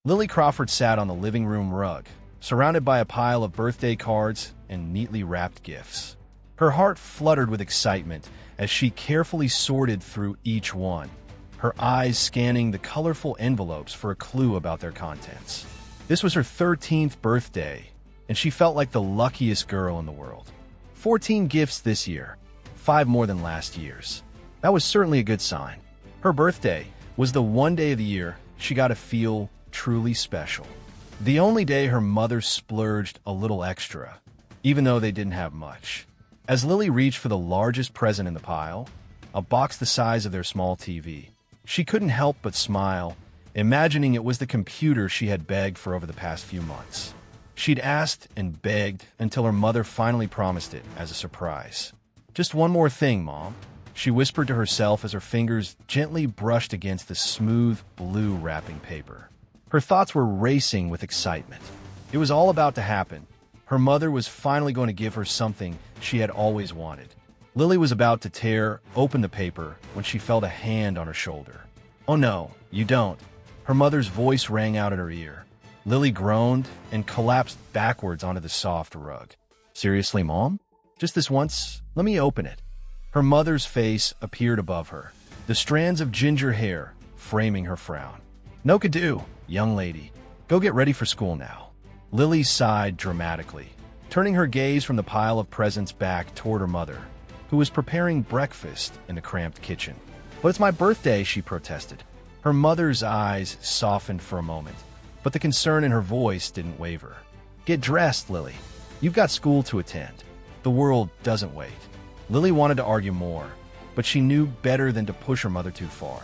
Lily Crawford sat on the living room rug, surrounded by a pile of birthday cards and neatly wrapped gifts. Her heart fluttered with excitement as she carefully sorted through each one, her eyes scanning the colorful envelopes for a clue about their contents. This was her 13th birthday, and she felt like the luckiest girl in the world. 14 gifts this year, 5 more than last year's. That was certainly a good sign. Her birthday was the one day of the year she got to feel truly special. The only day her mother splurged a little extra, even though they didn't have much. As Lily reached for the largest present in the pile, a box the size of their small TV, she couldn't help but smile, imagining it was the computer she had begged for over the past few months. She'd asked and begged until her mother finally promised it as a surprise. "Just one more thing, Mom," she whispered to herself as her fingers gently brushed against the smooth blue wrapping paper. Her thoughts were racing with excitement. It was all about to happen. Her mother was finally going to give her something she had always wanted. Lily was about to tear open the paper when she felt a hand on her shoulder. "Oh no, you don't." Her mother's voice rang out in her ear. Lily groaned and collapsed backwards onto the soft rug. "Seriously, Mom? Just this once? Let me open it." Her mother's face appeared above her, the strands of ginger hair framing her frown. "No could do, young lady. Go get ready for school now." Lily sighed dramatically, turning her gaze from the pile of presents back toward her mother, who was preparing breakfast in the cramped kitchen. "But it's my birthday," she protested. Her mother's eyes softened for a moment, but the concern in her voice didn't waver. "Get dressed, Lily. You've got school to attend. The world doesn't wait." Lily wanted to argue more, but she knew better than to push her mother too far.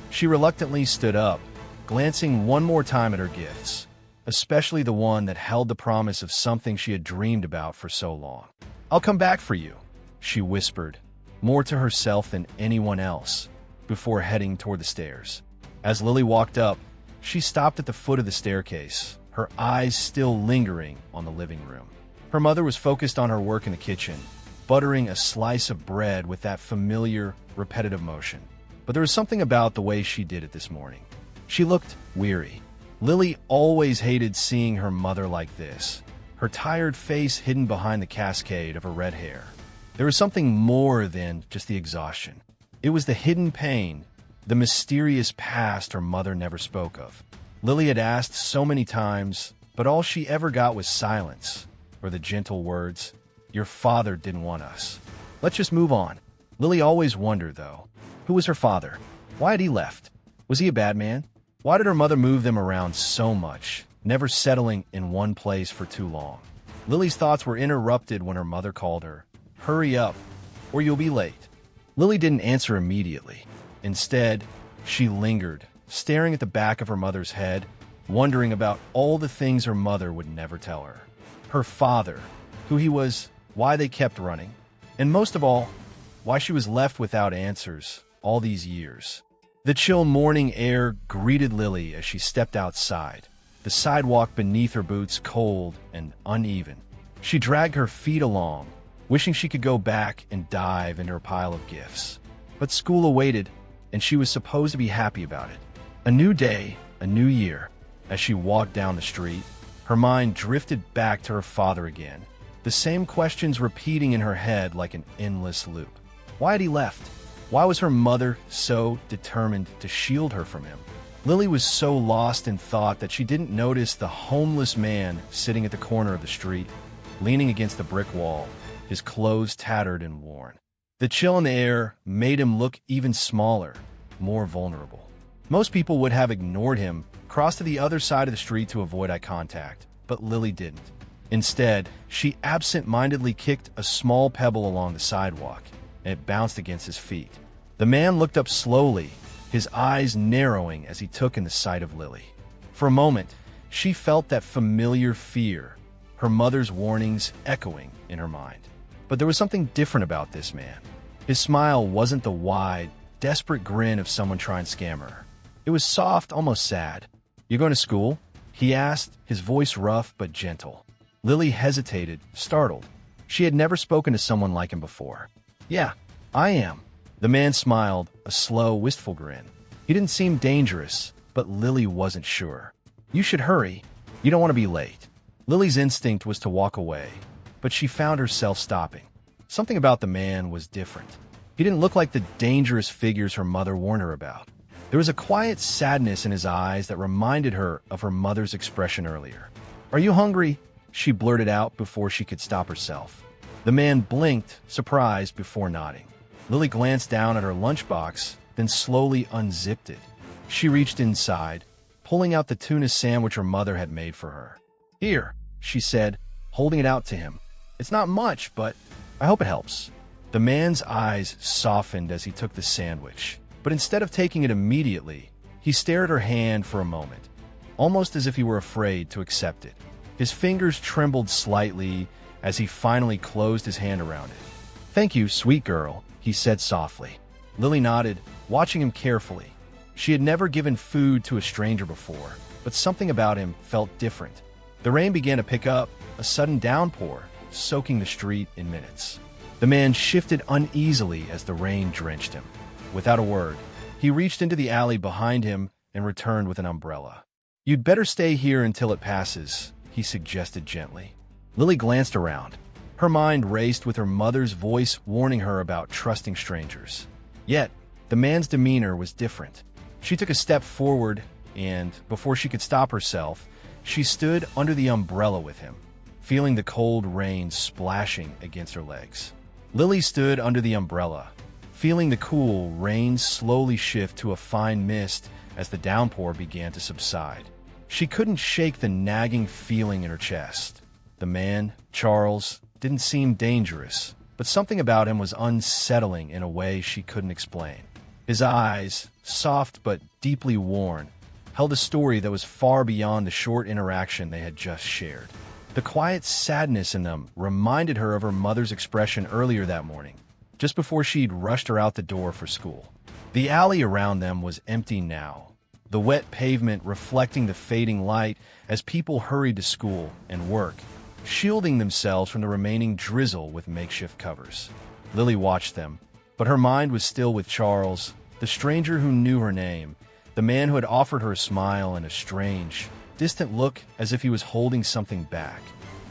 She reluctantly stood up, glancing one more time at her gifts, especially the one that held the promise of something she had dreamed about for so long. "I'll come back for you," she whispered, more to herself than anyone else, before heading toward the stairs. As Lily walked up, she stopped at the foot of the staircase, her eyes still lingering on the living room. Her mother was focused on her work in the kitchen, buttering a slice of bread with that familiar, repetitive motion. But there was something about the way she did it this morning. She looked weary. Lily always hated seeing her mother like this, her tired face hidden behind the cascade of her red hair. There was something more than just the exhaustion. It was the hidden pain, the mysterious past her mother never spoke of. Lily had asked so many times, but all she ever got was silence, or the gentle words, "Your father didn't want us. Let's just move on." Lily always wondered, though, who was her father? Why had he left? Was he a bad man? Why did her mother move them around so much, never settling in one place for too long? Lily's thoughts were interrupted when her mother called her. "Hurry up, or you'll be late." Lily didn't answer immediately. Instead, she lingered, staring at the back of her mother's head, wondering about all the things her mother would never tell her. Her father, who he was, why they kept running, and most of all, why she was left without answers all these years. The chill morning air greeted Lily as she stepped outside, the sidewalk beneath her boots cold and uneven. She dragged her feet along, wishing she could go back and dive into her pile of gifts. But school awaited, and she was supposed to be happy about it. A new day, a new year. As she walked down the street, her mind drifted back to her father again, the same questions repeating in her head like an endless loop. Why had he left? Why was her mother so determined to shield her from him? Lily was so lost in thought that she didn't notice the homeless man sitting at the corner of the street, leaning against the brick wall, his clothes tattered and worn. The chill in the air made him look even smaller, more vulnerable. Most people would have ignored him, crossed to the other side of the street to avoid eye contact, but Lily didn't. Instead, she absent-mindedly kicked a small pebble along the sidewalk, and it bounced against his feet. The man looked up slowly, his eyes narrowing as he took in the sight of Lily. For a moment, she felt that familiar fear, her mother's warnings echoing in her mind. But there was something different about this man. His smile wasn't the wide, desperate grin of someone trying to scam her. It was soft, almost sad. "You going to school?" he asked, his voice rough but gentle. Lily hesitated, startled. She had never spoken to someone like him before. "Yeah, I am." The man smiled, a slow, wistful grin. He didn't seem dangerous, but Lily wasn't sure. You should hurry. You don't want to be late. Lily's instinct was to walk away, but she found herself stopping. Something about the man was different. He didn't look like the dangerous figures her mother warned her about. There was a quiet sadness in his eyes that reminded her of her mother's expression earlier. "Are you hungry?" she blurted out before she could stop herself. The man blinked, surprised, before nodding. Lily glanced down at her lunchbox, then slowly unzipped it. She reached inside, pulling out the tuna sandwich her mother had made for her. "Here," she said, holding it out to him. "It's not much, but I hope it helps." The man's eyes softened as he took the sandwich, but instead of taking it immediately, he stared at her hand for a moment, almost as if he were afraid to accept it. His fingers trembled slightly as he finally closed his hand around it. "Thank you, sweet girl," he said softly. Lily nodded, watching him carefully. She had never given food to a stranger before, but something about him felt different. The rain began to pick up, a sudden downpour, soaking the street in minutes. The man shifted uneasily as the rain drenched him. Without a word, he reached into the alley behind him and returned with an umbrella. "You'd better stay here until it passes," he suggested gently. Lily glanced around. Her mind raced with her mother's voice warning her about trusting strangers. Yet, the man's demeanor was different. She took a step forward and, before she could stop herself, she stood under the umbrella with him, feeling the cold rain splashing against her legs. Lily stood under the umbrella, feeling the cool rain slowly shift to a fine mist as the downpour began to subside. She couldn't shake the nagging feeling in her chest. The man, Charles, didn't seem dangerous, but something about him was unsettling in a way she couldn't explain. His eyes, soft but deeply worn, held a story that was far beyond the short interaction they had just shared. The quiet sadness in them reminded her of her mother's expression earlier that morning, just before she'd rushed her out the door for school. The alley around them was empty now, the wet pavement reflecting the fading light as people hurried to school and work, shielding themselves from the remaining drizzle with makeshift covers. Lily watched them, but her mind was still with Charles, the stranger who knew her name, the man who had offered her a smile and a strange, distant look as if he was holding something back,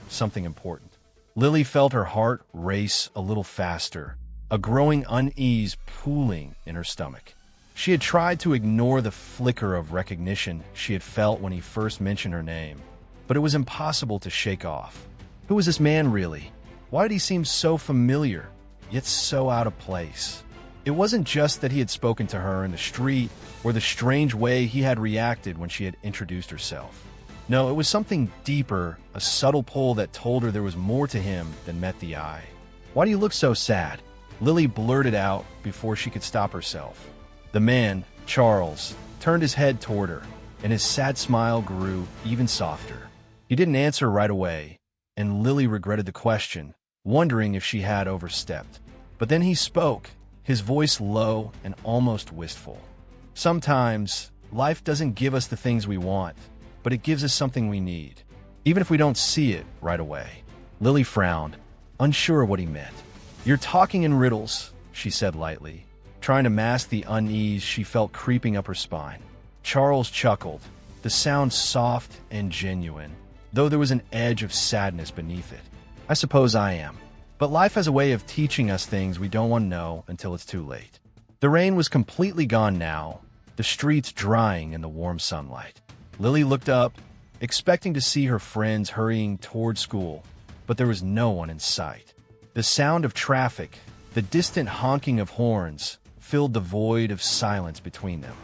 something important. Lily felt her heart race a little faster, a growing unease pooling in her stomach. She had tried to ignore the flicker of recognition she had felt when he first mentioned her name, but it was impossible to shake off. Who was this man really? Why did he seem so familiar, yet so out of place? It wasn't just that he had spoken to her in the street or the strange way he had reacted when she had introduced herself. No, it was something deeper, a subtle pull that told her there was more to him than met the eye. "Why do you look so sad?" Lily blurted out before she could stop herself. The man, Charles, turned his head toward her, and his sad smile grew even softer. He didn't answer right away, and Lily regretted the question, wondering if she had overstepped. But then he spoke, his voice low and almost wistful. "Sometimes, life doesn't give us the things we want, but it gives us something we need, even if we don't see it right away." Lily frowned, unsure what he meant. "You're talking in riddles," she said lightly, trying to mask the unease she felt creeping up her spine. Charles chuckled, the sound soft and genuine, though there was an edge of sadness beneath it. "I suppose I am. But life has a way of teaching us things we don't want to know until it's too late." The rain was completely gone now, the streets drying in the warm sunlight. Lily looked up, expecting to see her friends hurrying toward school, but there was no one in sight. The sound of traffic, the distant honking of horns, filled the void of silence between them.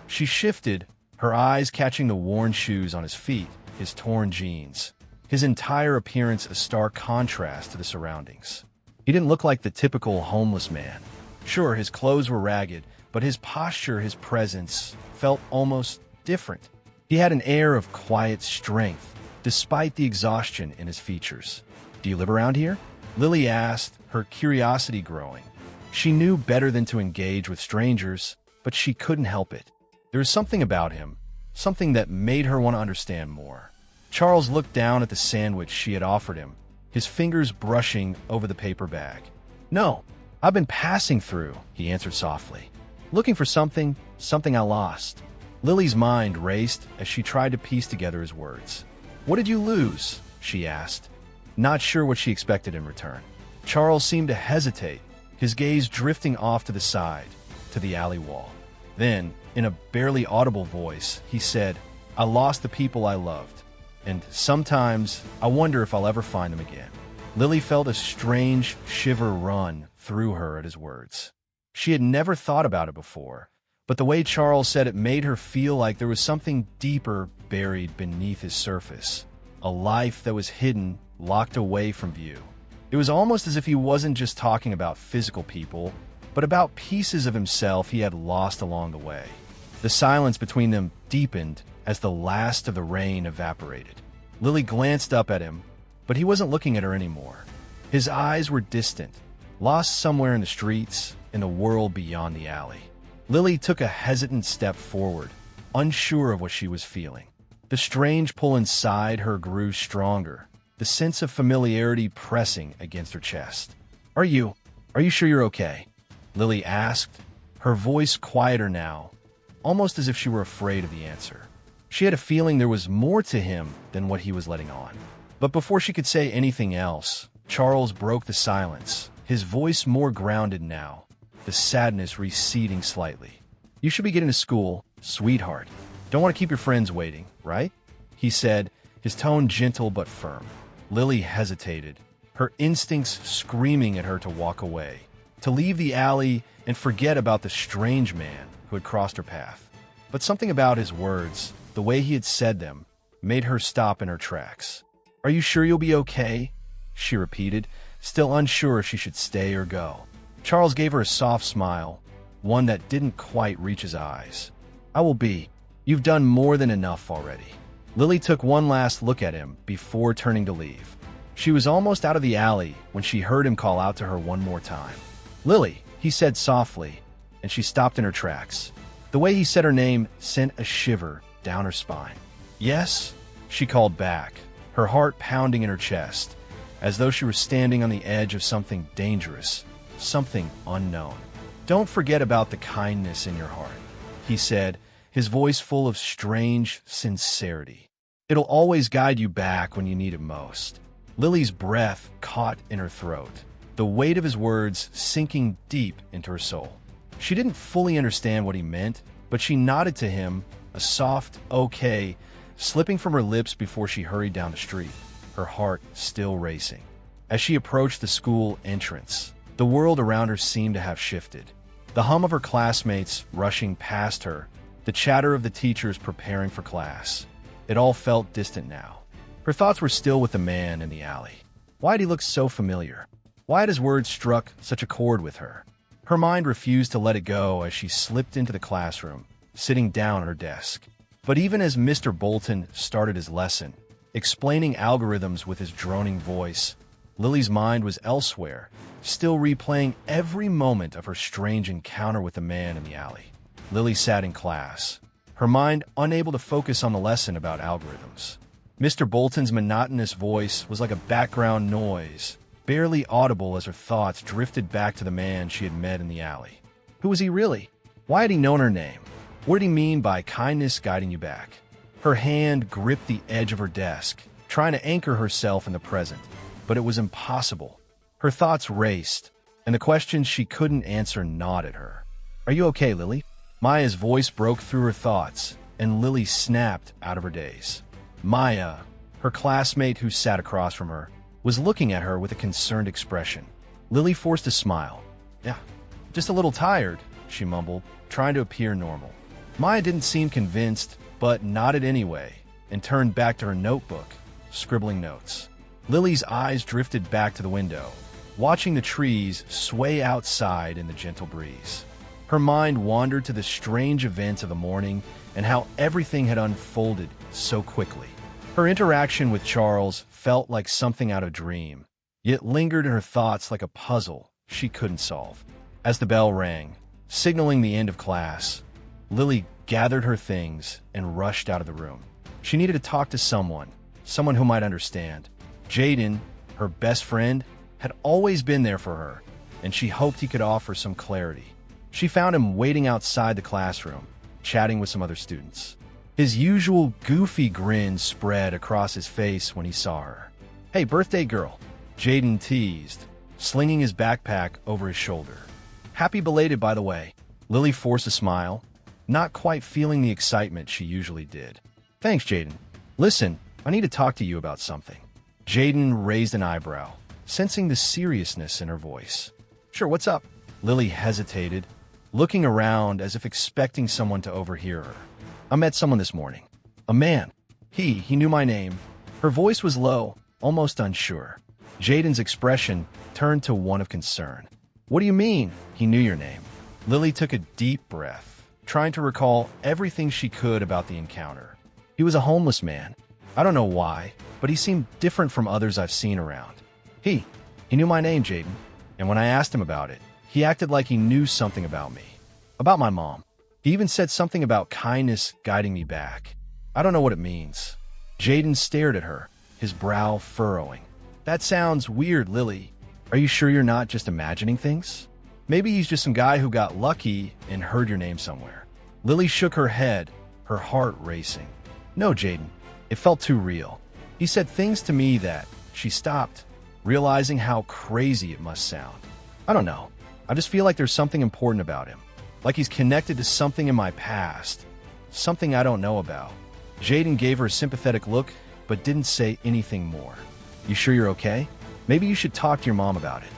She shifted, her eyes catching the worn shoes on his feet, his torn jeans, his entire appearance a stark contrast to the surroundings. He didn't look like the typical homeless man. Sure, his clothes were ragged, but his posture, his presence, felt almost different. He had an air of quiet strength, despite the exhaustion in his features. "Do you live around here?" Lily asked, her curiosity growing. She knew better than to engage with strangers, but she couldn't help it. There was something about him, something that made her want to understand more. Charles looked down at the sandwich she had offered him, his fingers brushing over the paper bag. "No, I've been passing through," he answered softly. "Looking for something I lost." Lily's mind raced as she tried to piece together his words. "What did you lose?" she asked, not sure what she expected in return. Charles seemed to hesitate, his gaze drifting off to the side, to the alley wall. Then, in a barely audible voice, he said, "I lost the people I loved, and sometimes I wonder if I'll ever find them again." Lily felt a strange shiver run through her at his words. She had never thought about it before, but the way Charles said it made her feel like there was something deeper buried beneath his surface, a life that was hidden, locked away from view. It was almost as if he wasn't just talking about physical people, but about pieces of himself he had lost along the way. The silence between them deepened as the last of the rain evaporated. Lily glanced up at him, but he wasn't looking at her anymore. His eyes were distant, lost somewhere in the streets, in the world beyond the alley. Lily took a hesitant step forward, unsure of what she was feeling. The strange pull inside her grew stronger, the sense of familiarity pressing against her chest. Are you sure you're okay?" Lily asked, her voice quieter now, almost as if she were afraid of the answer. She had a feeling there was more to him than what he was letting on. But before she could say anything else, Charles broke the silence, his voice more grounded now, the sadness receding slightly. "You should be getting to school, sweetheart. Don't want to keep your friends waiting, right?" he said, his tone gentle but firm. Lily hesitated, her instincts screaming at her to walk away, to leave the alley and forget about the strange man who had crossed her path. But something about his words, the way he had said them, made her stop in her tracks. "Are you sure you'll be okay?" she repeated, still unsure if she should stay or go. Charles gave her a soft smile, one that didn't quite reach his eyes. "I will be. You've done more than enough already." Lily took one last look at him before turning to leave. She was almost out of the alley when she heard him call out to her one more time. "Lily," he said softly, and she stopped in her tracks. The way he said her name sent a shiver down her spine. "Yes?" she called back, her heart pounding in her chest, as though she were standing on the edge of something dangerous, something unknown. "Don't forget about the kindness in your heart," he said, his voice full of strange sincerity. "It'll always guide you back when you need it most." Lily's breath caught in her throat, the weight of his words sinking deep into her soul. She didn't fully understand what he meant, but she nodded to him, a soft "okay" slipping from her lips before she hurried down the street, her heart still racing. As she approached the school entrance, the world around her seemed to have shifted. The hum of her classmates rushing past her, the chatter of the teachers preparing for class. It all felt distant now. Her thoughts were still with the man in the alley. Why had he looked so familiar? Why had his words struck such a chord with her? Her mind refused to let it go as she slipped into the classroom, sitting down at her desk. But even as Mr. Bolton started his lesson, explaining algorithms with his droning voice, Lily's mind was elsewhere, still replaying every moment of her strange encounter with the man in the alley. Lily sat in class, her mind unable to focus on the lesson about algorithms. Mr. Bolton's monotonous voice was like a background noise, barely audible as her thoughts drifted back to the man she had met in the alley. Who was he really? Why had he known her name? What did he mean by kindness guiding you back? Her hand gripped the edge of her desk, trying to anchor herself in the present, but it was impossible. Her thoughts raced, and the questions she couldn't answer gnawed at her. "Are you okay, Lily?" Maya's voice broke through her thoughts, and Lily snapped out of her daze. Maya, her classmate who sat across from her, was looking at her with a concerned expression. Lily forced a smile. "Yeah, just a little tired," she mumbled, trying to appear normal. Maya didn't seem convinced, but nodded anyway, and turned back to her notebook, scribbling notes. Lily's eyes drifted back to the window, watching the trees sway outside in the gentle breeze. Her mind wandered to the strange events of the morning and how everything had unfolded so quickly. Her interaction with Charles felt like something out of a dream, yet lingered in her thoughts like a puzzle she couldn't solve. As the bell rang, signaling the end of class, Lily gathered her things and rushed out of the room. She needed to talk to someone who might understand. Jaden, her best friend, had always been there for her, and she hoped he could offer some clarity. She found him waiting outside the classroom, chatting with some other students. His usual goofy grin spread across his face when he saw her. "Hey, birthday girl," Jaden teased, slinging his backpack over his shoulder. "Happy belated, by the way." Lily forced a smile, not quite feeling the excitement she usually did. "Thanks, Jaden. Listen, I need to talk to you about something." Jaden raised an eyebrow, sensing the seriousness in her voice. "Sure, what's up?" Lily hesitated, looking around as if expecting someone to overhear her. "I met someone this morning. A man. He knew my name." Her voice was low, almost unsure. Jaden's expression turned to one of concern. "What do you mean, he knew your name?" Lily took a deep breath, trying to recall everything she could about the encounter. "He was a homeless man. I don't know why, but he seemed different from others I've seen around. He knew my name, Jaden, and when I asked him about it, he acted like he knew something about me. About my mom. He even said something about kindness guiding me back. I don't know what it means." Jaden stared at her, his brow furrowing. "That sounds weird, Lily. Are you sure you're not just imagining things? Maybe he's just some guy who got lucky and heard your name somewhere." Lily shook her head, her heart racing. "No, Jaden. It felt too real. He said things to me that..." She stopped, realizing how crazy it must sound. "I don't know. I just feel like there's something important about him. Like he's connected to something in my past. Something I don't know about." Jaden gave her a sympathetic look, but didn't say anything more. "You sure you're okay? Maybe you should talk to your mom about it.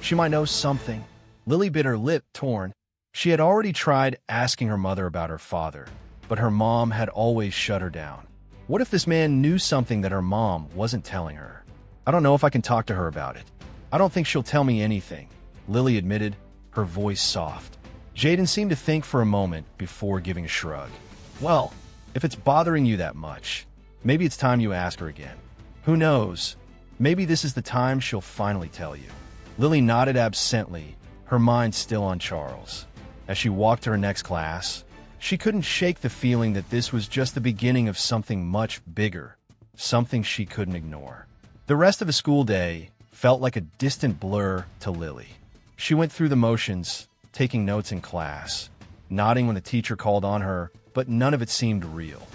She might know something." Lily bit her lip, torn. She had already tried asking her mother about her father, but her mom had always shut her down. What if this man knew something that her mom wasn't telling her? "I don't know if I can talk to her about it. I don't think she'll tell me anything," Lily admitted, her voice soft. Jaden seemed to think for a moment before giving a shrug. "Well, if it's bothering you that much, maybe it's time you ask her again. Who knows? Maybe this is the time she'll finally tell you." Lily nodded absently, her mind still on Charles. As she walked to her next class, she couldn't shake the feeling that this was just the beginning of something much bigger, something she couldn't ignore. The rest of the school day felt like a distant blur to Lily. She went through the motions, taking notes in class, nodding when the teacher called on her, but none of it seemed real.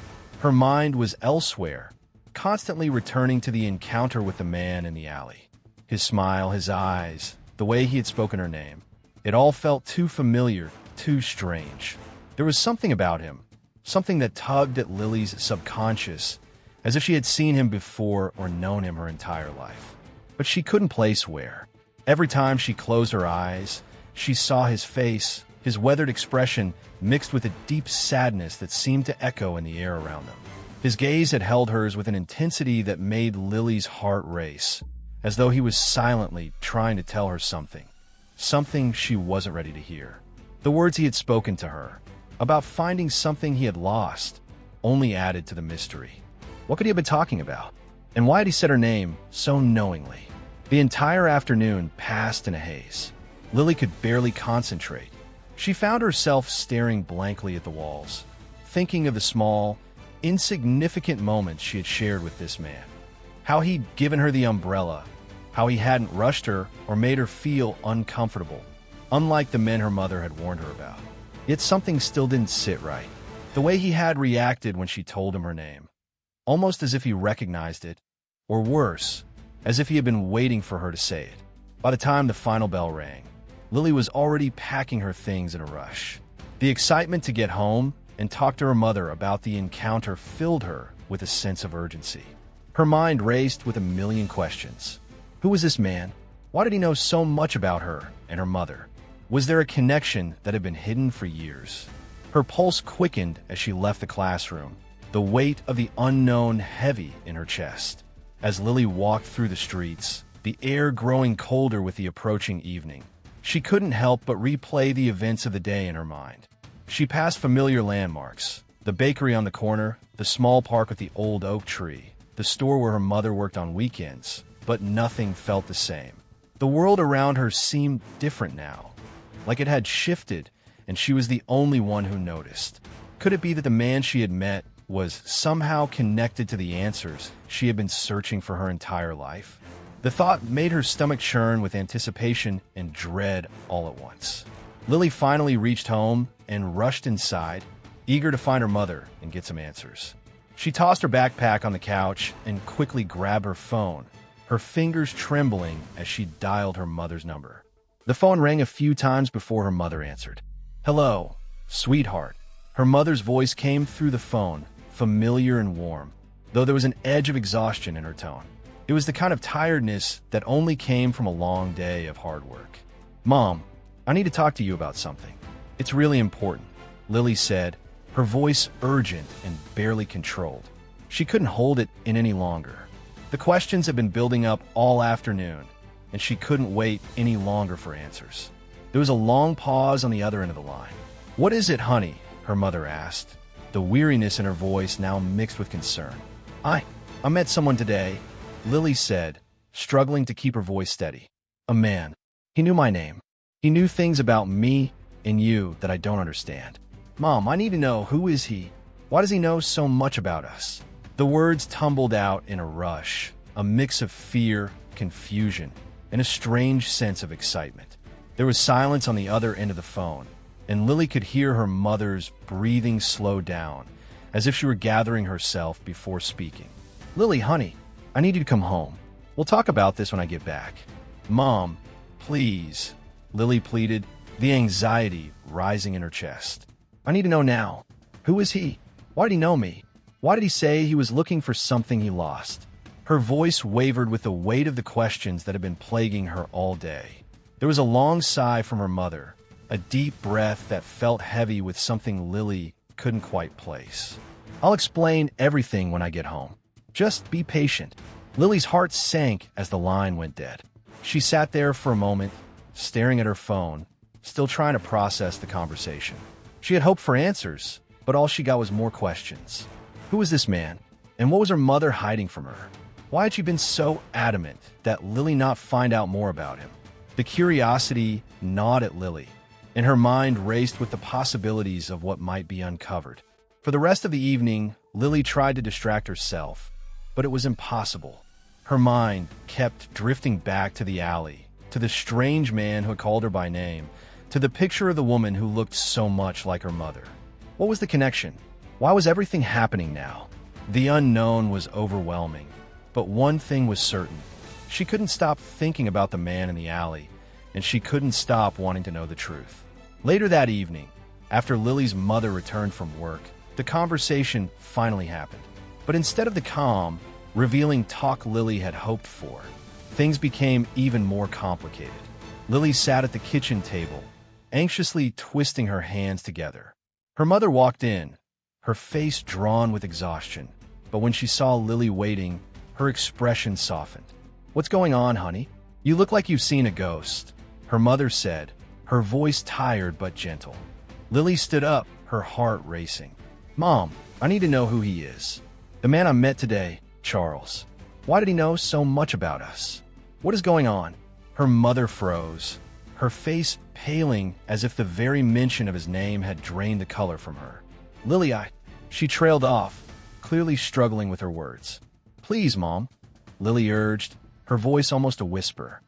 Her mind was elsewhere, constantly returning to the encounter with the man in the alley. His smile, his eyes, the way he had spoken her name. It all felt too familiar, too strange. There was something about him, something that tugged at Lily's subconscious, as if she had seen him before or known him her entire life. But she couldn't place where. Every time she closed her eyes, she saw his face, his weathered expression mixed with a deep sadness that seemed to echo in the air around them. His gaze had held hers with an intensity that made Lily's heart race, as though he was silently trying to tell her something. Something she wasn't ready to hear. The words he had spoken to her, about finding something he had lost, only added to the mystery. What could he have been talking about? And why had he said her name so knowingly? The entire afternoon passed in a haze. Lily could barely concentrate. She found herself staring blankly at the walls, thinking of the small, insignificant moments she had shared with this man. How he'd given her the umbrella, how he hadn't rushed her or made her feel uncomfortable, unlike the men her mother had warned her about. Yet something still didn't sit right. The way he had reacted when she told him her name, almost as if he recognized it, or worse, as if he had been waiting for her to say it. By the time the final bell rang, Lily was already packing her things in a rush. The excitement to get home and talk to her mother about the encounter filled her with a sense of urgency. Her mind raced with a million questions. Who was this man? Why did he know so much about her and her mother? Was there a connection that had been hidden for years? Her pulse quickened as she left the classroom, the weight of the unknown heavy in her chest. As Lily walked through the streets, the air growing colder with the approaching evening, she couldn't help but replay the events of the day in her mind. She passed familiar landmarks, the bakery on the corner, the small park with the old oak tree, the store where her mother worked on weekends, but nothing felt the same. The world around her seemed different now, like it had shifted, and she was the only one who noticed. Could it be that the man she had met was somehow connected to the answers she had been searching for her entire life? The thought made her stomach churn with anticipation and dread all at once. Lily finally reached home and rushed inside, eager to find her mother and get some answers. She tossed her backpack on the couch and quickly grabbed her phone, her fingers trembling as she dialed her mother's number. The phone rang a few times before her mother answered. "Hello, sweetheart." Her mother's voice came through the phone, familiar and warm, though there was an edge of exhaustion in her tone. It was the kind of tiredness that only came from a long day of hard work. "Mom, I need to talk to you about something. It's really important," Lily said, her voice urgent and barely controlled. She couldn't hold it in any longer. The questions had been building up all afternoon, and she couldn't wait any longer for answers. There was a long pause on the other end of the line. "What is it, honey?" her mother asked, the weariness in her voice now mixed with concern. I met someone today," Lily said, struggling to keep her voice steady. "A man. He knew my name. He knew things about me and you that I don't understand. Mom, I need to know, who is he? Why does he know so much about us?" The words tumbled out in a rush, a mix of fear, confusion, and a strange sense of excitement. There was silence on the other end of the phone, and Lily could hear her mother's breathing slow down, as if she were gathering herself before speaking. "Lily, honey, I need you to come home. We'll talk about this when I get back." "Mom, please," Lily pleaded, the anxiety rising in her chest. "I need to know now. Who is he? Why did he know me? Why did he say he was looking for something he lost?" Her voice wavered with the weight of the questions that had been plaguing her all day. There was a long sigh from her mother, a deep breath that felt heavy with something Lily couldn't quite place. "I'll explain everything when I get home. Just be patient." Lily's heart sank as the line went dead. She sat there for a moment, staring at her phone, still trying to process the conversation. She had hoped for answers, but all she got was more questions. Who was this man? And what was her mother hiding from her? Why had she been so adamant that Lily not find out more about him? The curiosity gnawed at Lily, and her mind raced with the possibilities of what might be uncovered. For the rest of the evening, Lily tried to distract herself, but it was impossible. Her mind kept drifting back to the alley, to the strange man who had called her by name, to the picture of the woman who looked so much like her mother. What was the connection? Why was everything happening now? The unknown was overwhelming, but one thing was certain. She couldn't stop thinking about the man in the alley, and she couldn't stop wanting to know the truth. Later that evening, after Lily's mother returned from work, the conversation finally happened. But instead of the calm, revealing talk Lily had hoped for, things became even more complicated. Lily sat at the kitchen table, anxiously twisting her hands together. Her mother walked in, her face drawn with exhaustion, but when she saw Lily waiting, her expression softened. "What's going on, honey? You look like you've seen a ghost," her mother said, her voice tired but gentle. Lily stood up, her heart racing. "Mom, I need to know who he is. The man I met today, Charles. Why did he know so much about us? What is going on?" Her mother froze, her face paling as if the very mention of his name had drained the color from her. "Lily, She trailed off, clearly struggling with her words. "Please, Mom," Lily urged, her voice almost a whisper.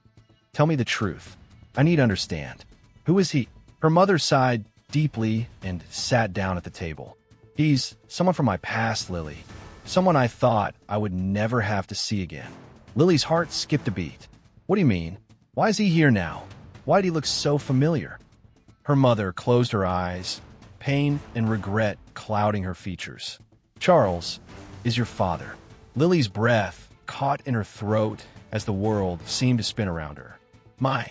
"Tell me the truth. I need to understand. Who is he?" Her mother sighed deeply and sat down at the table. "He's someone from my past, Lily. Someone I thought I would never have to see again." Lily's heart skipped a beat. "What do you mean? Why is he here now? Why did he look so familiar?" Her mother closed her eyes, pain and regret clouding her features. "Charles is your father." Lily's breath caught in her throat as the world seemed to spin around her. "My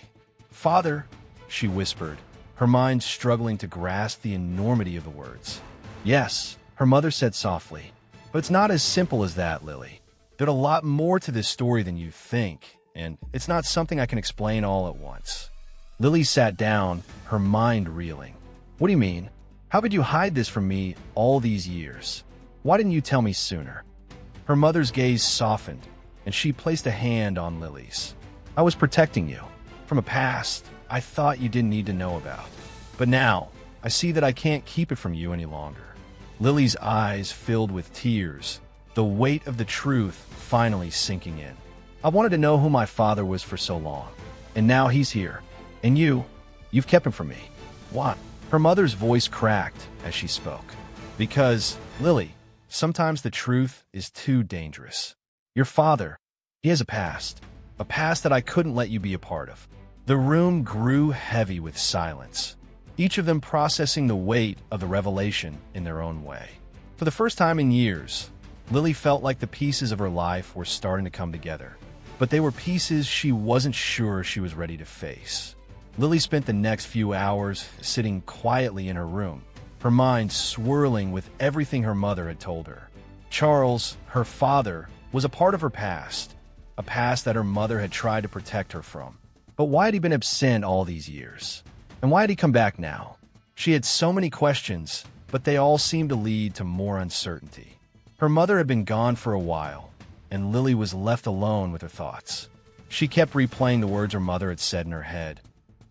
father," she whispered, her mind struggling to grasp the enormity of the words. "Yes," her mother said softly, "but it's not as simple as that, Lily. There's a lot more to this story than you think, and it's not something I can explain all at once." Lily sat down, her mind reeling. "What do you mean? How could you hide this from me all these years? Why didn't you tell me sooner?" Her mother's gaze softened, and she placed a hand on Lily's. "I was protecting you from a past I thought you didn't need to know about. But now, I see that I can't keep it from you any longer." Lily's eyes filled with tears, the weight of the truth finally sinking in. "I wanted to know who my father was for so long, and now he's here. And you've kept him from me. Why?" Her mother's voice cracked as she spoke. Because, Lily, sometimes the truth is too dangerous. Your father, he has a past that I couldn't let you be a part of. The room grew heavy with silence, each of them processing the weight of the revelation in their own way. For the first time in years, Lily felt like the pieces of her life were starting to come together, but they were pieces she wasn't sure she was ready to face. Lily spent the next few hours sitting quietly in her room, her mind swirling with everything her mother had told her. Charles, her father, was a part of her past, a past that her mother had tried to protect her from. But why had he been absent all these years? And why had he come back now? She had so many questions, but they all seemed to lead to more uncertainty. Her mother had been gone for a while, and Lily was left alone with her thoughts. She kept replaying the words her mother had said in her head.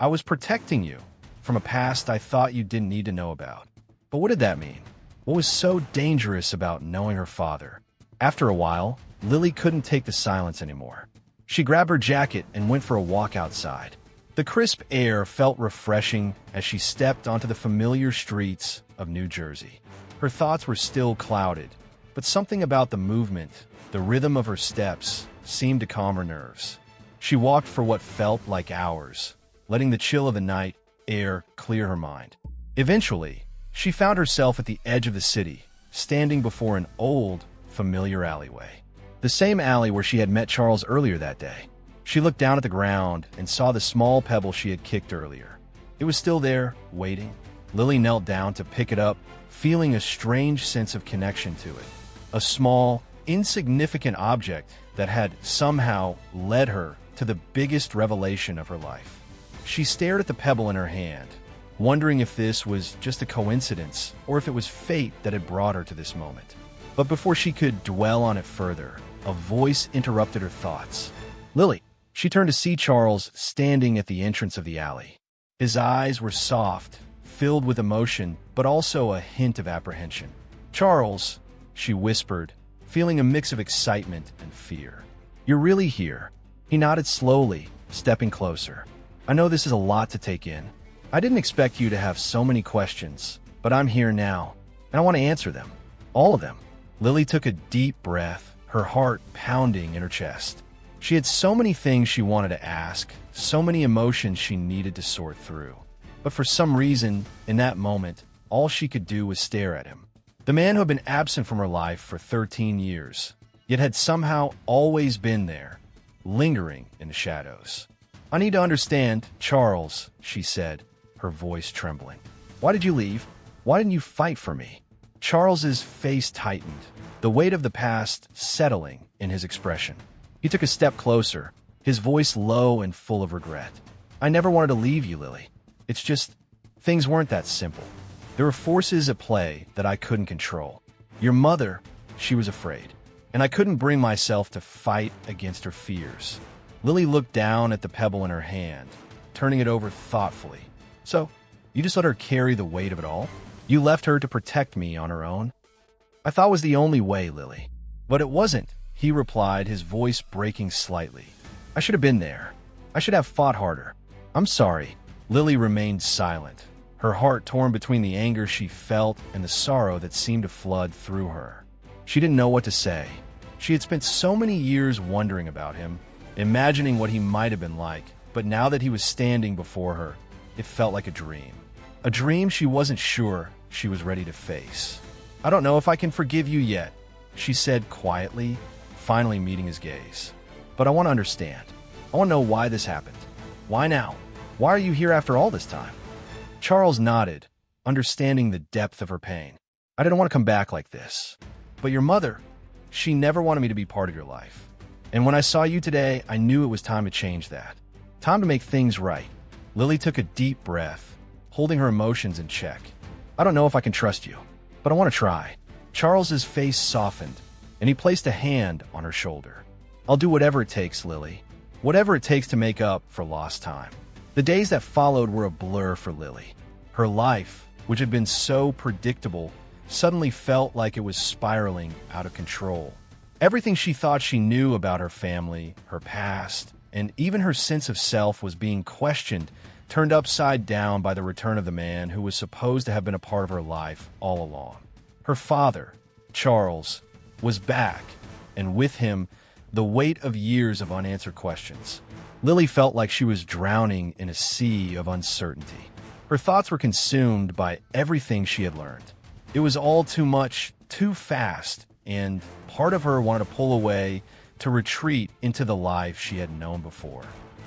I was protecting you from a past I thought you didn't need to know about. But what did that mean? What was so dangerous about knowing her father? After a while, Lily couldn't take the silence anymore. She grabbed her jacket and went for a walk outside. The crisp air felt refreshing as she stepped onto the familiar streets of New Jersey. Her thoughts were still clouded, but something about the movement, the rhythm of her steps, seemed to calm her nerves. She walked for what felt like hours, letting the chill of the night air clear her mind. Eventually, she found herself at the edge of the city, standing before an old, familiar alleyway. The same alley where she had met Charles earlier that day. She looked down at the ground and saw the small pebble she had kicked earlier. It was still there, waiting. Lily knelt down to pick it up, feeling a strange sense of connection to it. A small, insignificant object that had somehow led her to the biggest revelation of her life. She stared at the pebble in her hand, wondering if this was just a coincidence or if it was fate that had brought her to this moment. But before she could dwell on it further, a voice interrupted her thoughts. Lily. She turned to see Charles standing at the entrance of the alley. His eyes were soft, filled with emotion, but also a hint of apprehension. Charles, she whispered, feeling a mix of excitement and fear. You're really here. He nodded slowly, stepping closer. I know this is a lot to take in. I didn't expect you to have so many questions, but I'm here now, and I want to answer them. All of them. Lily took a deep breath, her heart pounding in her chest. She had so many things she wanted to ask, so many emotions she needed to sort through. But for some reason, in that moment, all she could do was stare at him. The man who had been absent from her life for 13 years, yet had somehow always been there, lingering in the shadows. I need to understand, Charles, she said, her voice trembling. Why did you leave? Why didn't you fight for me? Charles's face tightened, the weight of the past settling in his expression. He took a step closer, his voice low and full of regret. I never wanted to leave you, Lily. It's just, things weren't that simple. There were forces at play that I couldn't control. Your mother, she was afraid, and I couldn't bring myself to fight against her fears. Lily looked down at the pebble in her hand, turning it over thoughtfully. So, you just let her carry the weight of it all? You left her to protect me on her own? I thought it was the only way, Lily. But it wasn't. He replied, his voice breaking slightly. I should have been there. I should have fought harder. I'm sorry. Lily remained silent, her heart torn between the anger she felt and the sorrow that seemed to flood through her. She didn't know what to say. She had spent so many years wondering about him, imagining what he might have been like, but now that he was standing before her, it felt like a dream. A dream she wasn't sure she was ready to face. I don't know if I can forgive you yet, she said quietly, finally meeting his gaze. But I want to understand. I want to know why this happened. Why now? Why are you here after all this time? Charles nodded, understanding the depth of her pain. I didn't want to come back like this. But your mother, she never wanted me to be part of your life. And when I saw you today, I knew it was time to change that. Time to make things right. Lily took a deep breath, holding her emotions in check. I don't know if I can trust you, but I want to try. Charles's face softened, and he placed a hand on her shoulder. I'll do whatever it takes, Lily. Whatever it takes to make up for lost time. The days that followed were a blur for Lily. Her life, which had been so predictable, suddenly felt like it was spiraling out of control. Everything she thought she knew about her family, her past, and even her sense of self was being questioned, turned upside down by the return of the man who was supposed to have been a part of her life all along. Her father, Charles, was back, and with him, the weight of years of unanswered questions. Lily felt like she was drowning in a sea of uncertainty. Her thoughts were consumed by everything she had learned. It was all too much, too fast, and part of her wanted to pull away, to retreat into the life she had known before.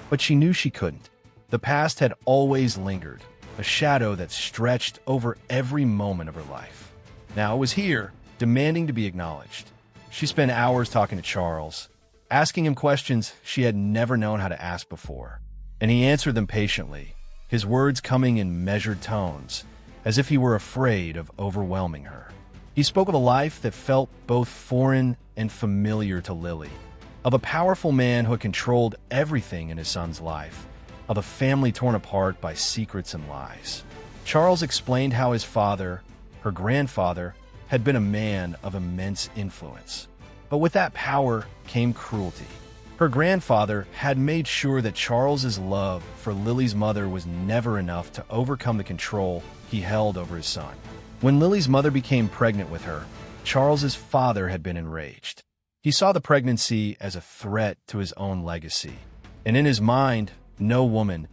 But she knew she couldn't. The past had always lingered, a shadow that stretched over every moment of her life. Now it was here, demanding to be acknowledged. She spent hours talking to Charles, asking him questions she had never known how to ask before, and he answered them patiently, his words coming in measured tones, as if he were afraid of overwhelming her. He spoke of a life that felt both foreign and familiar to Lily, of a powerful man who had controlled everything in his son's life, of a family torn apart by secrets and lies. Charles explained how his father, her grandfather, had been a man of immense influence. But with that power came cruelty. Her grandfather had made sure that Charles's love for Lily's mother was never enough to overcome the control he held over his son. When Lily's mother became pregnant with her, Charles's father had been enraged. He saw the pregnancy as a threat to his own legacy, and in his mind, no woman,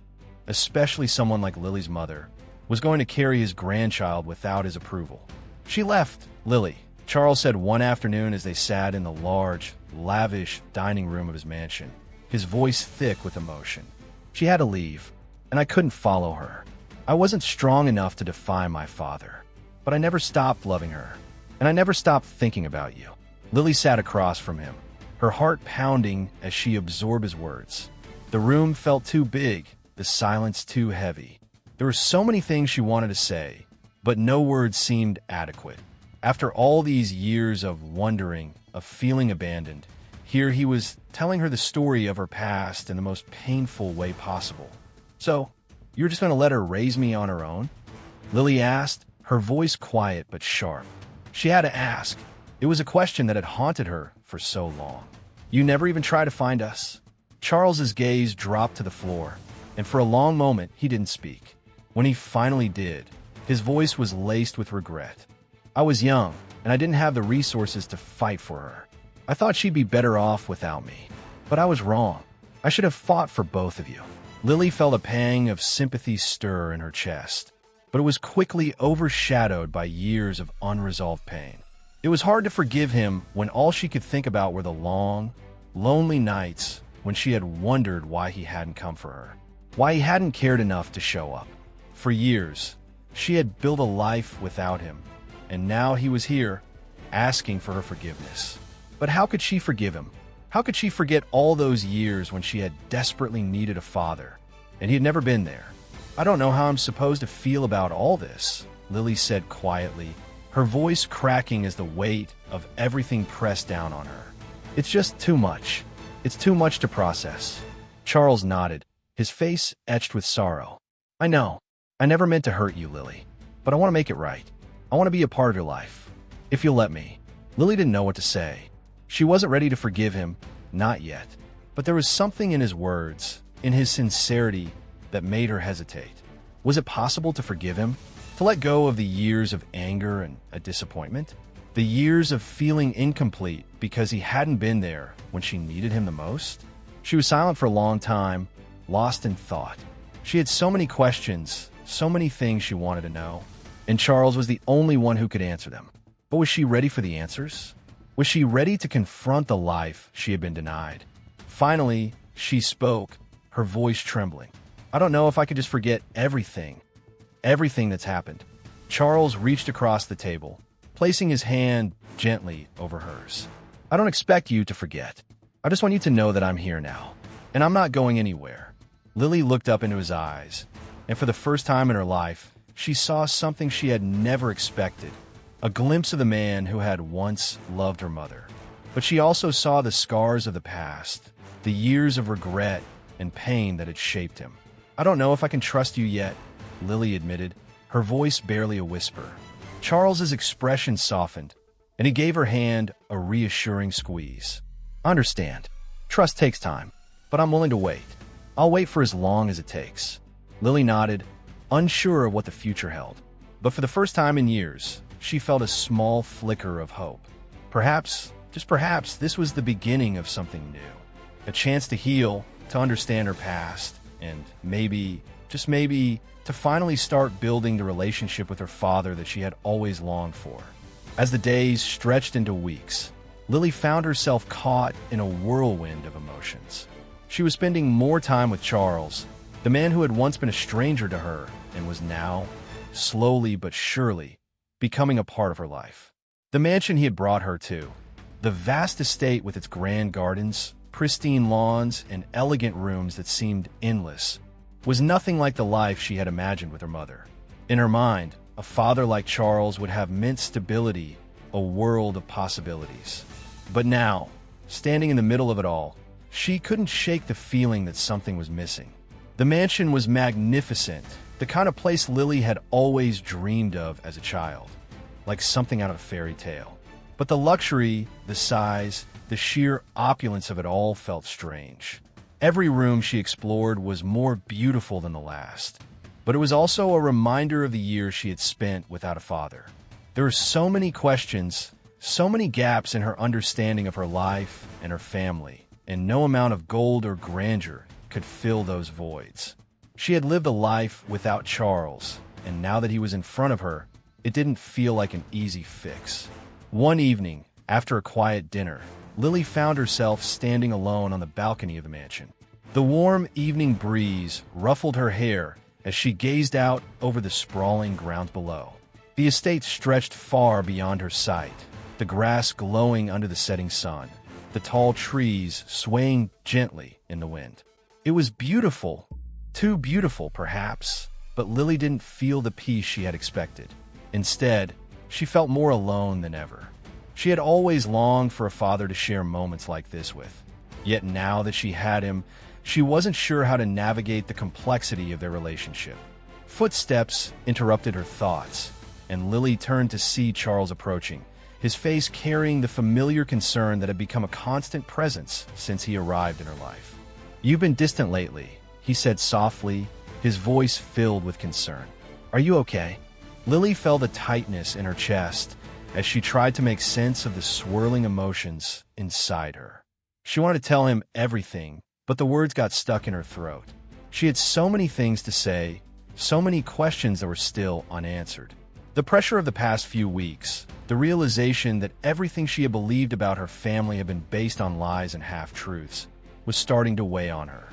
especially someone like Lily's mother, was going to carry his grandchild without his approval. "She left, Lily," Charles said one afternoon as they sat in the large, lavish dining room of his mansion, his voice thick with emotion. "She had to leave, and I couldn't follow her. I wasn't strong enough to defy my father, but I never stopped loving her, and I never stopped thinking about you." Lily sat across from him, her heart pounding as she absorbed his words. The room felt too big, the silence too heavy. There were so many things she wanted to say, but no words seemed adequate. After all these years of wondering, of feeling abandoned, here he was telling her the story of her past in the most painful way possible. "So, you're just going to let her raise me on her own?" Lily asked, her voice quiet but sharp. She had to ask. It was a question that had haunted her for so long. "You never even try to find us?" Charles's gaze dropped to the floor, and for a long moment he didn't speak. When he finally did, his voice was laced with regret. "I was young, and I didn't have the resources to fight for her. I thought she'd be better off without me. But I was wrong. I should have fought for both of you." Lily felt a pang of sympathy stir in her chest, but it was quickly overshadowed by years of unresolved pain. It was hard to forgive him when all she could think about were the long, lonely nights when she had wondered why he hadn't come for her, why he hadn't cared enough to show up. For years, she had built a life without him, and now he was here, asking for her forgiveness. But how could she forgive him? How could she forget all those years when she had desperately needed a father, and he had never been there? "I don't know how I'm supposed to feel about all this," Lily said quietly, her voice cracking as the weight of everything pressed down on her. "It's just too much. It's too much to process." Charles nodded, his face etched with sorrow. "I know. I never meant to hurt you, Lily. But I want to make it right. I want to be a part of your life. If you'll let me." Lily didn't know what to say. She wasn't ready to forgive him, not yet. But there was something in his words, in his sincerity, that made her hesitate. Was it possible to forgive him? To let go of the years of anger and a disappointment? The years of feeling incomplete because he hadn't been there when she needed him the most? She was silent for a long time, lost in thought. She had so many questions, so many things she wanted to know, and Charles was the only one who could answer them. But was she ready for the answers? Was she ready to confront the life she had been denied? Finally, she spoke, her voice trembling. "I don't know if I could just forget everything that's happened." Charles reached across the table, placing his hand gently over hers. "I don't expect you to forget. I just want you to know that I'm here now, and I'm not going anywhere." Lily looked up into his eyes, and for the first time in her life, she saw something she had never expected, a glimpse of the man who had once loved her mother. But she also saw the scars of the past, the years of regret and pain that had shaped him. "I don't know if I can trust you yet," Lily admitted, her voice barely a whisper. Charles's expression softened, and he gave her hand a reassuring squeeze. "I understand. Trust takes time, but I'm willing to wait. I'll wait for as long as it takes." Lily nodded, unsure of what the future held. But for the first time in years, she felt a small flicker of hope. Perhaps, just perhaps, this was the beginning of something new. A chance to heal, to understand her past, and maybe, just maybe, to finally start building the relationship with her father that she had always longed for. As the days stretched into weeks, Lily found herself caught in a whirlwind of emotions. She was spending more time with Charles, the man who had once been a stranger to her and was now, slowly but surely, becoming a part of her life. The mansion he had brought her to, the vast estate with its grand gardens, pristine lawns, and elegant rooms that seemed endless, was nothing like the life she had imagined with her mother. In her mind, a father like Charles would have meant stability, a world of possibilities. But now, standing in the middle of it all, she couldn't shake the feeling that something was missing. The mansion was magnificent, the kind of place Lily had always dreamed of as a child, like something out of a fairy tale. But the luxury, the size, the sheer opulence of it all felt strange. Every room she explored was more beautiful than the last, but it was also a reminder of the years she had spent without a father. There were so many questions, so many gaps in her understanding of her life and her family, and no amount of gold or grandeur could fill those voids. She had lived a life without Charles, and now that he was in front of her, it didn't feel like an easy fix. One evening, after a quiet dinner, Lily found herself standing alone on the balcony of the mansion. The warm evening breeze ruffled her hair as she gazed out over the sprawling grounds below. The estate stretched far beyond her sight, the grass glowing under the setting sun, the tall trees swaying gently in the wind. It was beautiful, too beautiful perhaps, but Lily didn't feel the peace she had expected. Instead, she felt more alone than ever. She had always longed for a father to share moments like this with. Yet now that she had him, she wasn't sure how to navigate the complexity of their relationship. Footsteps interrupted her thoughts, and Lily turned to see Charles approaching, his face carrying the familiar concern that had become a constant presence since he arrived in her life. "You've been distant lately," he said softly, his voice filled with concern. "Are you okay?" Lily felt a tightness in her chest as she tried to make sense of the swirling emotions inside her. She wanted to tell him everything, but the words got stuck in her throat. She had so many things to say, so many questions that were still unanswered. The pressure of the past few weeks, the realization that everything she had believed about her family had been based on lies and half-truths, was starting to weigh on her.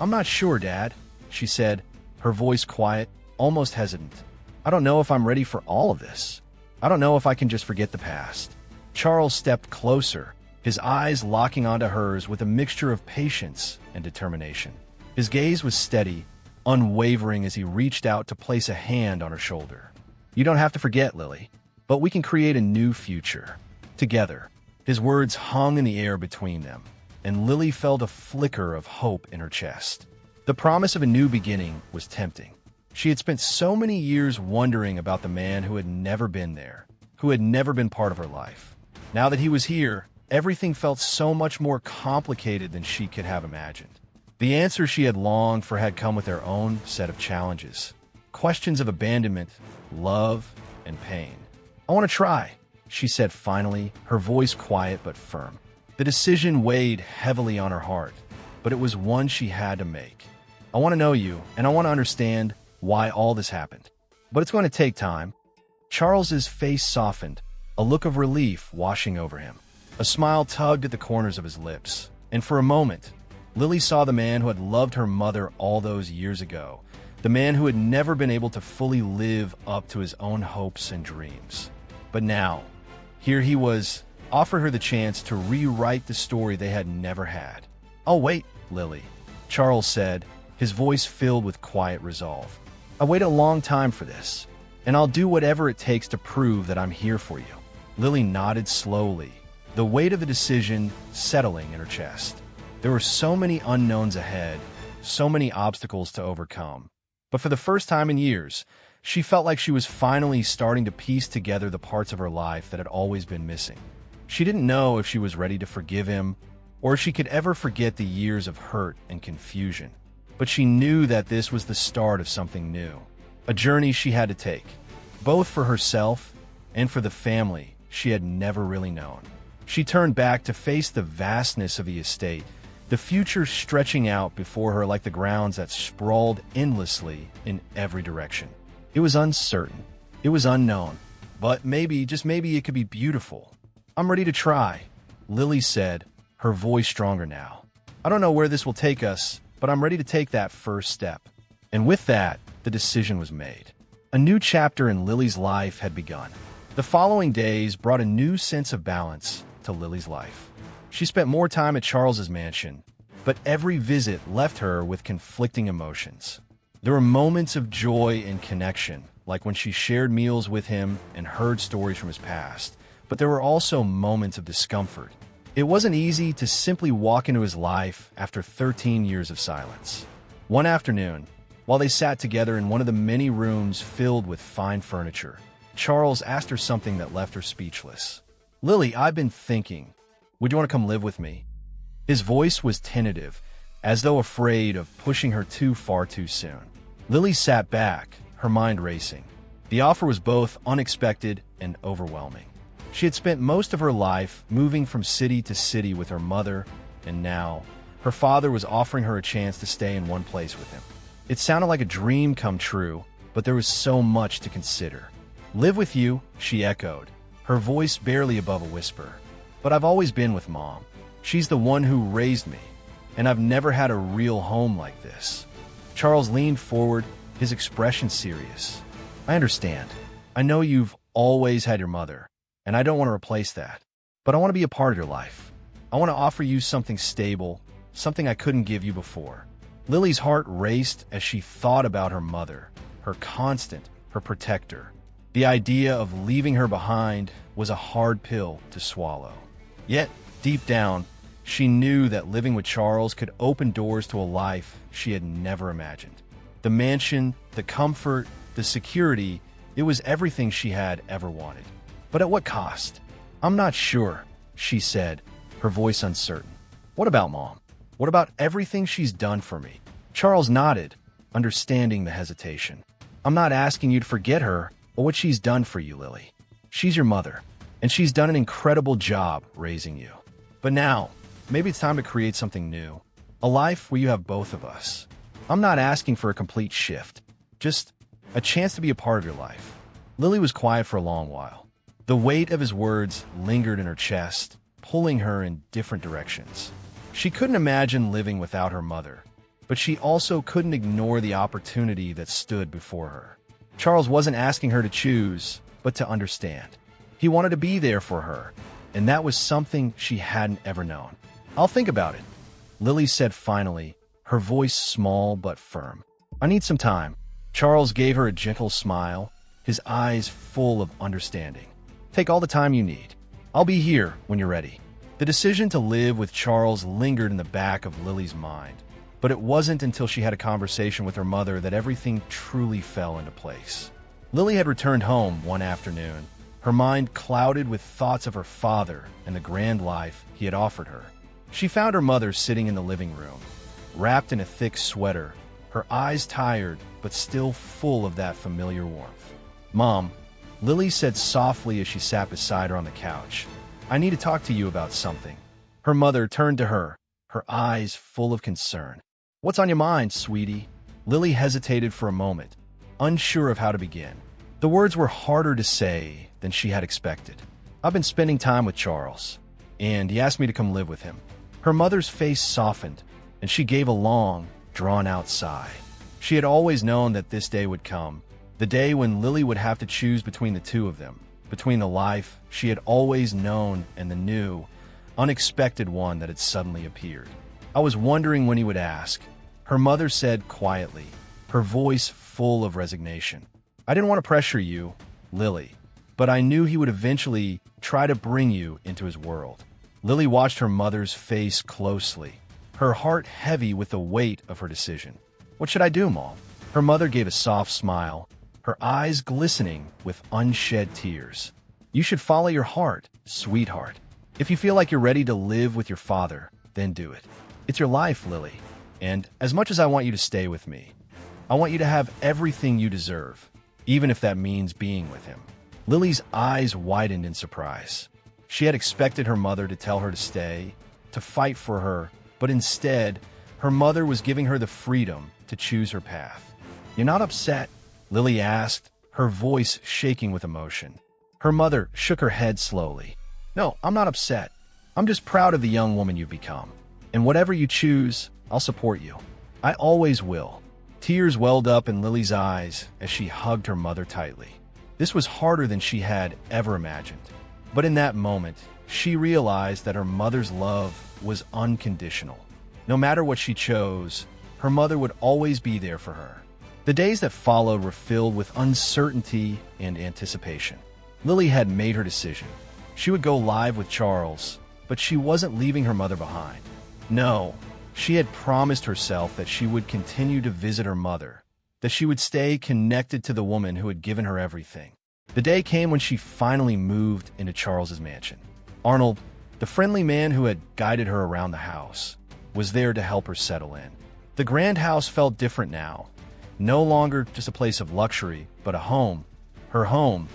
"I'm not sure, Dad," she said, her voice quiet, almost hesitant. "I don't know if I'm ready for all of this. I don't know if I can just forget the past." Charles stepped closer, his eyes locking onto hers with a mixture of patience and determination. His gaze was steady, unwavering as he reached out to place a hand on her shoulder. "You don't have to forget, Lily, but we can create a new future. Together." His words hung in the air between them, and Lily felt a flicker of hope in her chest. The promise of a new beginning was tempting. She had spent so many years wondering about the man who had never been there, who had never been part of her life. Now that he was here, everything felt so much more complicated than she could have imagined. The answers she had longed for had come with their own set of challenges. Questions of abandonment, love, and pain. "I want to try," she said finally, her voice quiet but firm. The decision weighed heavily on her heart, but it was one she had to make. "I want to know you, and I want to understand why all this happened. But it's going to take time." Charles's face softened, a look of relief washing over him. A smile tugged at the corners of his lips, and for a moment, Lily saw the man who had loved her mother all those years ago, the man who had never been able to fully live up to his own hopes and dreams. But now, here he was, offered her the chance to rewrite the story they had never had. "I'll wait, Lily," Charles said, his voice filled with quiet resolve. "I waited a long time for this, and I'll do whatever it takes to prove that I'm here for you." Lily nodded slowly, the weight of the decision settling in her chest. There were so many unknowns ahead, so many obstacles to overcome. But for the first time in years, she felt like she was finally starting to piece together the parts of her life that had always been missing. She didn't know if she was ready to forgive him, or if she could ever forget the years of hurt and confusion. But she knew that this was the start of something new, a journey she had to take, both for herself and for the family she had never really known. She turned back to face the vastness of the estate, the future stretching out before her like the grounds that sprawled endlessly in every direction. It was uncertain. It was unknown. But maybe, just maybe, it could be beautiful. "I'm ready to try," Lily said, her voice stronger now. "I don't know where this will take us, but I'm ready to take that first step." And with that, the decision was made. A new chapter in Lily's life had begun. The following days brought a new sense of balance to Lily's life. She spent more time at Charles's mansion, but every visit left her with conflicting emotions. There were moments of joy and connection, like when she shared meals with him and heard stories from his past, but there were also moments of discomfort. It wasn't easy to simply walk into his life after 13 years of silence. One afternoon, while they sat together in one of the many rooms filled with fine furniture, Charles asked her something that left her speechless. "Lily, I've been thinking, would you want to come live with me?" His voice was tentative, as though afraid of pushing her too far too soon. Lily sat back, her mind racing. The offer was both unexpected and overwhelming. She had spent most of her life moving from city to city with her mother, and now her father was offering her a chance to stay in one place with him. It sounded like a dream come true, but there was so much to consider. "Live with you," she echoed, her voice barely above a whisper. "But I've always been with Mom. She's the one who raised me, and I've never had a real home like this." Charles leaned forward, his expression serious. "I understand. I know you've always had your mother, and I don't want to replace that. But I want to be a part of your life. I want to offer you something stable, something I couldn't give you before." Lily's heart raced as she thought about her mother, her constant, her protector. The idea of leaving her behind was a hard pill to swallow. Yet, deep down, she knew that living with Charles could open doors to a life she had never imagined. The mansion, the comfort, the security, it was everything she had ever wanted. But at what cost? "I'm not sure," she said, her voice uncertain. "What about Mom? What about everything she's done for me?" Charles nodded, understanding the hesitation. "I'm not asking you to forget her or what she's done for you, Lily. She's your mother, and she's done an incredible job raising you. But now, maybe it's time to create something new, a life where you have both of us. I'm not asking for a complete shift, just a chance to be a part of your life." Lily was quiet for a long while. The weight of his words lingered in her chest, pulling her in different directions. She couldn't imagine living without her mother, but she also couldn't ignore the opportunity that stood before her. Charles wasn't asking her to choose, but to understand. He wanted to be there for her, and that was something she hadn't ever known. "I'll think about it," Lily said finally, her voice small but firm. "I need some time." Charles gave her a gentle smile, his eyes full of understanding. "Take all the time you need. I'll be here when you're ready." The decision to live with Charles lingered in the back of Lily's mind, but it wasn't until she had a conversation with her mother that everything truly fell into place. Lily had returned home one afternoon, her mind clouded with thoughts of her father and the grand life he had offered her. She found her mother sitting in the living room, wrapped in a thick sweater, her eyes tired but still full of that familiar warmth. "Mom," Lily said softly as she sat beside her on the couch, "I need to talk to you about something." Her mother turned to her, her eyes full of concern. "What's on your mind, sweetie?" Lily hesitated for a moment, unsure of how to begin. The words were harder to say than she had expected. "I've been spending time with Charles, and he asked me to come live with him." Her mother's face softened, and she gave a long, drawn-out sigh. She had always known that this day would come, the day when Lily would have to choose between the two of them, between the life she had always known and the new, unexpected one that had suddenly appeared. "I was wondering when he would ask," her mother said quietly, her voice full of resignation. "I didn't want to pressure you, Lily, but I knew he would eventually try to bring you into his world." Lily watched her mother's face closely, her heart heavy with the weight of her decision. "What should I do, Mom?" Her mother gave a soft smile, her eyes glistening with unshed tears. "You should follow your heart, sweetheart. If you feel like you're ready to live with your father, then do it. It's your life, Lily. And as much as I want you to stay with me, I want you to have everything you deserve, even if that means being with him." Lily's eyes widened in surprise. She had expected her mother to tell her to stay, to fight for her, but instead, her mother was giving her the freedom to choose her path. "You're not upset?" Lily asked, her voice shaking with emotion. Her mother shook her head slowly. "No, I'm not upset. I'm just proud of the young woman you've become. And whatever you choose, I'll support you. I always will." Tears welled up in Lily's eyes as she hugged her mother tightly. This was harder than she had ever imagined. But in that moment, she realized that her mother's love was unconditional. No matter what she chose, her mother would always be there for her. The days that followed were filled with uncertainty and anticipation. Lily had made her decision. She would go live with Charles, but she wasn't leaving her mother behind. No, she had promised herself that she would continue to visit her mother, that she would stay connected to the woman who had given her everything. The day came when she finally moved into Charles's mansion. Arnold, the friendly man who had guided her around the house, was there to help her settle in. The grand house felt different now. No longer just a place of luxury, but a home. Her home,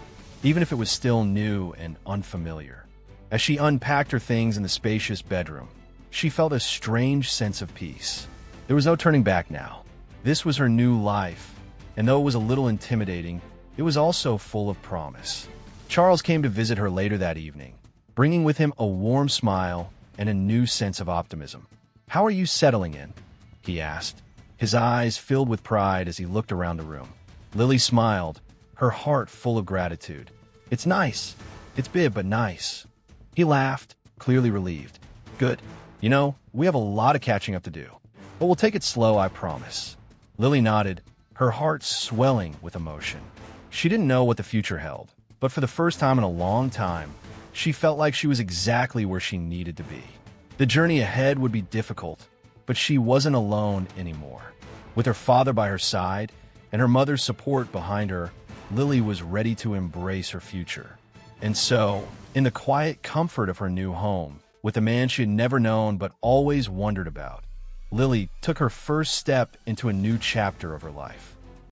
even if it was still new and unfamiliar. As she unpacked her things in the spacious bedroom, she felt a strange sense of peace. There was no turning back now. This was her new life, and though it was a little intimidating, it was also full of promise. Charles came to visit her later that evening, bringing with him a warm smile and a new sense of optimism. "How are you settling in?" he asked, his eyes filled with pride as he looked around the room. Lily smiled, her heart full of gratitude. "It's nice. It's big, but nice." He laughed, clearly relieved. "Good. You know, we have a lot of catching up to do, but we'll take it slow, I promise." Lily nodded, her heart swelling with emotion. She didn't know what the future held, but for the first time in a long time, she felt like she was exactly where she needed to be. The journey ahead would be difficult, but she wasn't alone anymore. With her father by her side and her mother's support behind her, Lily was ready to embrace her future. And so, in the quiet comfort of her new home, with a man she had never known but always wondered about, Lily took her first step into a new chapter of her life.